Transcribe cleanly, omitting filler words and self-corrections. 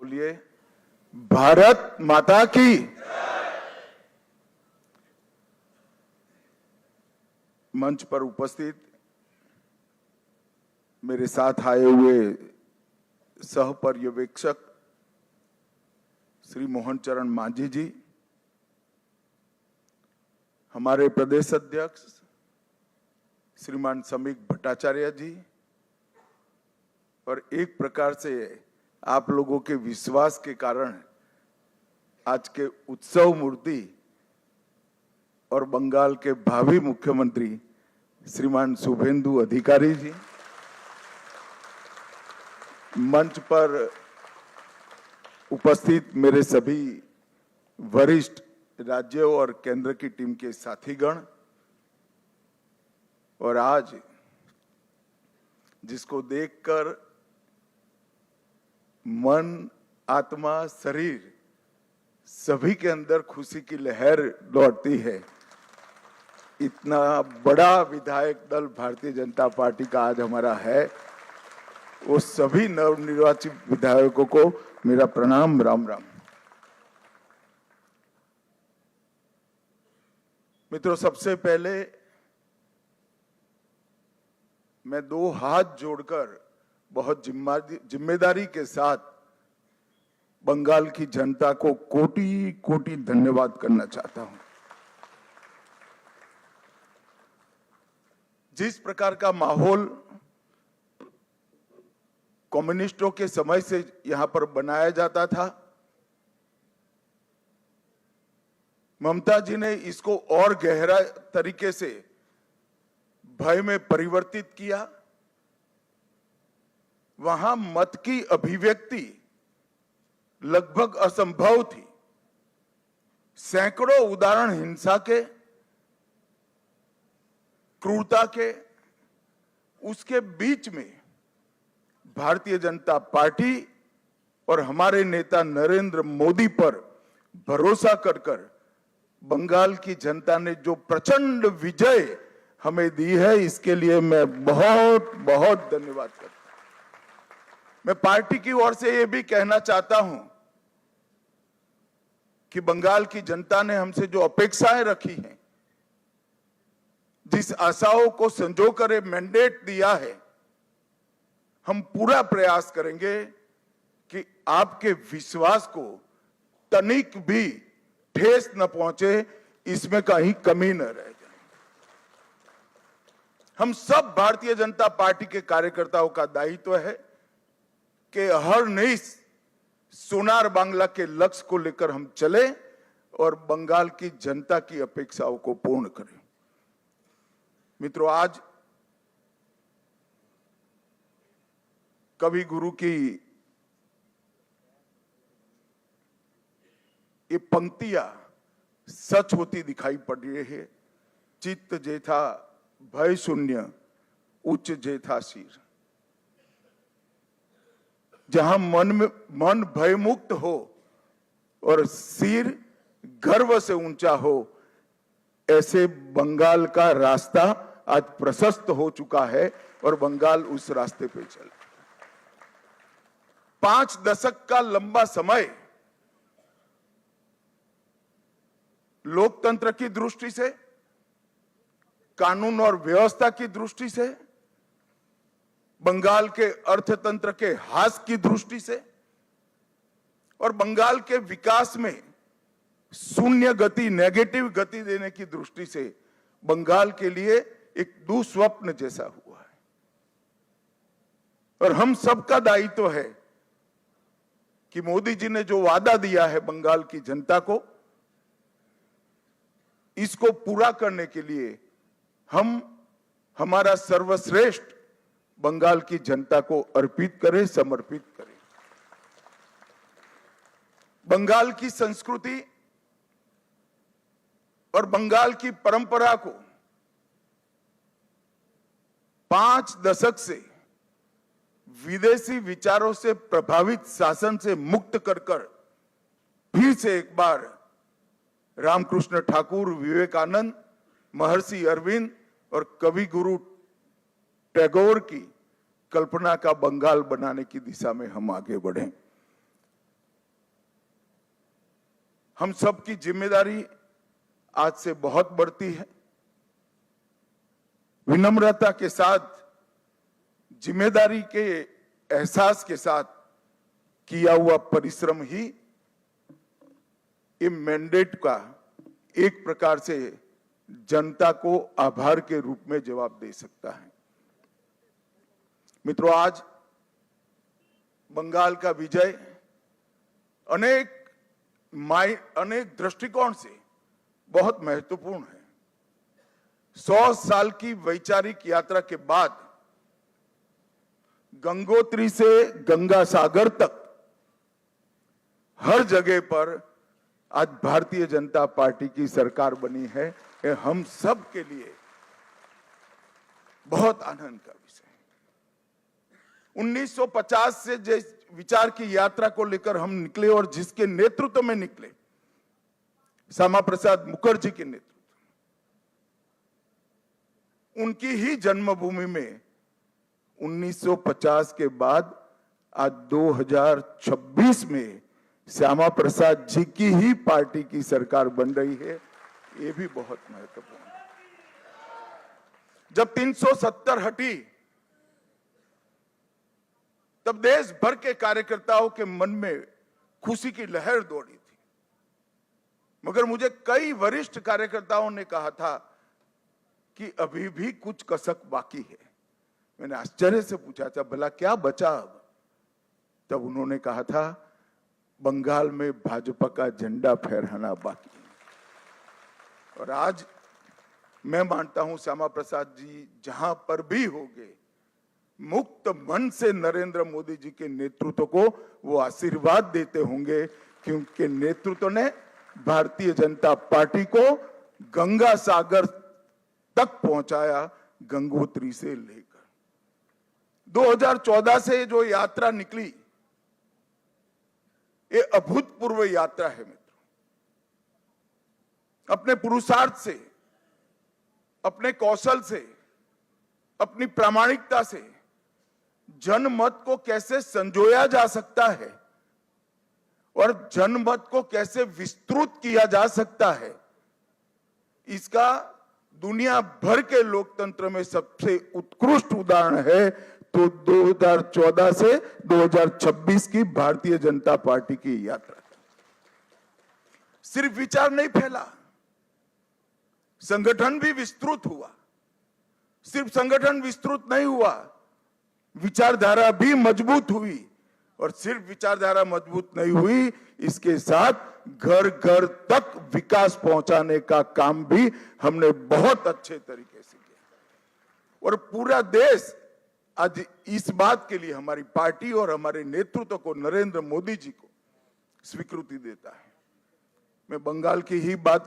बोलिए भारत माता की। मंच पर उपस्थित मेरे साथ आए हुए सह पर्यवेक्षक श्री मोहन चरण मांझी जी, हमारे प्रदेश अध्यक्ष श्रीमान समीक भट्टाचार्य जी, और एक प्रकार से आप लोगों के विश्वास के कारण आज के उत्सव मूर्ति और बंगाल के भावी मुख्यमंत्री श्रीमान शुभेंदु अधिकारी जी, मंच पर उपस्थित मेरे सभी वरिष्ठ राज्यों और केंद्र की टीम के साथीगण, और आज जिसको देखकर मन, आत्मा, शरीर सभी के अंदर खुशी की लहर दौड़ती है, इतना बड़ा विधायक दल भारतीय जनता पार्टी का आज हमारा है, वो सभी नवनिर्वाचित विधायकों को मेरा प्रणाम, राम राम। मित्रों, सबसे पहले मैं दो हाथ जोड़कर बहुत जिम्मेदारी के साथ बंगाल की जनता को कोटि कोटि धन्यवाद करना चाहता हूं। जिस प्रकार का माहौल कम्युनिस्टों के समय से यहां पर बनाया जाता था, ममता जी ने इसको और गहरा तरीके से भय में परिवर्तित किया। वहां मत की अभिव्यक्ति लगभग असंभव थी। सैकड़ों उदाहरण हिंसा के, क्रूरता के, उसके बीच में भारतीय जनता पार्टी और हमारे नेता नरेंद्र मोदी पर भरोसा कर बंगाल की जनता ने जो प्रचंड विजय हमें दी है, इसके लिए मैं बहुत बहुत धन्यवाद करता हूं। मैं पार्टी की ओर से यह भी कहना चाहता हूं कि बंगाल की जनता ने हमसे जो अपेक्षाएं रखी हैं, जिस आशाओं को संजोकर मैंडेट दिया है, हम पूरा प्रयास करेंगे कि आपके विश्वास को तनिक भी ठेस न पहुंचे, इसमें कहीं कमी न रह जाए। हम सब भारतीय जनता पार्टी के कार्यकर्ताओं का दायित्व है कि हर नई सोनार बांग्ला के लक्ष्य को लेकर हम चले और बंगाल की जनता की अपेक्षाओं को पूर्ण करें। मित्रों, आज कवि गुरु की ये पंक्तियां सच होती दिखाई पड़ रही है। चित्त जेथा भय शून्य, उच्च जेथा शीर। जहां मन भय मुक्त हो और सिर गर्व से ऊंचा हो, ऐसे बंगाल का रास्ता आज प्रशस्त हो चुका है और बंगाल उस रास्ते पे चल। 5 दशक का लंबा समय लोकतंत्र की दृष्टि से, कानून और व्यवस्था की दृष्टि से, बंगाल के अर्थतंत्र के ह्रास की दृष्टि से और बंगाल के विकास में शून्य गति, नेगेटिव गति देने की दृष्टि से बंगाल के लिए एक दुस्वप्न जैसा हुआ है। और हम सबका दायित्व है कि मोदी जी ने जो वादा दिया है बंगाल की जनता को, इसको पूरा करने के लिए हम हमारा सर्वश्रेष्ठ बंगाल की जनता को अर्पित करें, समर्पित करें। बंगाल की संस्कृति और बंगाल की परंपरा को 5 दशक से विदेशी विचारों से प्रभावित शासन से मुक्त कर फिर से एक बार रामकृष्ण ठाकुर, विवेकानंद, महर्षि अरविंद और कवि गुरु टैगोर की कल्पना का बंगाल बनाने की दिशा में हम आगे बढ़ें। हम सबकी जिम्मेदारी आज से बहुत बढ़ती है। विनम्रता के साथ, जिम्मेदारी के एहसास के साथ किया हुआ परिश्रम ही ये मैंडेट का एक प्रकार से जनता को आभार के रूप में जवाब दे सकता है। मित्रों, आज बंगाल का विजय अनेक दृष्टिकोण से बहुत महत्वपूर्ण है। 100 साल की वैचारिक यात्रा के बाद गंगोत्री से गंगा सागर तक हर जगह पर आज भारतीय जनता पार्टी की सरकार बनी है। ये हम सब के लिए बहुत आनंद का विषय है। 1950 से जिस विचार की यात्रा को लेकर हम निकले और जिसके नेतृत्व में निकले, श्यामा प्रसाद मुखर्जी के नेतृत्व, उनकी ही जन्मभूमि में 1950 के बाद आज 2026 में श्यामा प्रसाद जी की ही पार्टी की सरकार बन रही है। ये भी बहुत महत्वपूर्ण है। जब 370 हटी तब देश भर के कार्यकर्ताओं के मन में खुशी की लहर दौड़ी थी, मगर मुझे कई वरिष्ठ कार्यकर्ताओं ने कहा था कि अभी भी कुछ कसक बाकी है। मैंने आश्चर्य से पूछा था, भला क्या बचा अब? तब उन्होंने कहा था, बंगाल में भाजपा का झंडा फहराना बाकी है। और आज मैं मानता हूं श्यामा प्रसाद जी जहां पर भी होंगे, मुक्त मन से नरेंद्र मोदी जी के नेतृत्व को वो आशीर्वाद देते होंगे, क्योंकि नेतृत्व ने भारतीय जनता पार्टी को गंगा सागर तक पहुंचाया, गंगोत्री से लेकर 2014 से जो यात्रा निकली, ये अभूतपूर्व यात्रा है मित्रों। अपने पुरुषार्थ से, अपने कौशल से, अपनी प्रामाणिकता से जनमत को कैसे संजोया जा सकता है और जनमत को कैसे विस्तृत किया जा सकता है, इसका दुनिया भर के लोकतंत्र में सबसे उत्कृष्ट उदाहरण है तो 2014 से 2026 की भारतीय जनता पार्टी की यात्रा। सिर्फ विचार नहीं फैला, संगठन भी विस्तृत हुआ। सिर्फ संगठन विस्तृत नहीं हुआ, विचारधारा भी मजबूत हुई। और सिर्फ विचारधारा मजबूत नहीं हुई, इसके साथ घर घर तक विकास पहुंचाने का काम भी हमने बहुत अच्छे तरीके से किया। और पूरा देश आज इस बात के लिए हमारी पार्टी और हमारे नेतृत्व को, नरेंद्र मोदी जी को स्वीकृति देता है। मैं बंगाल की ही बात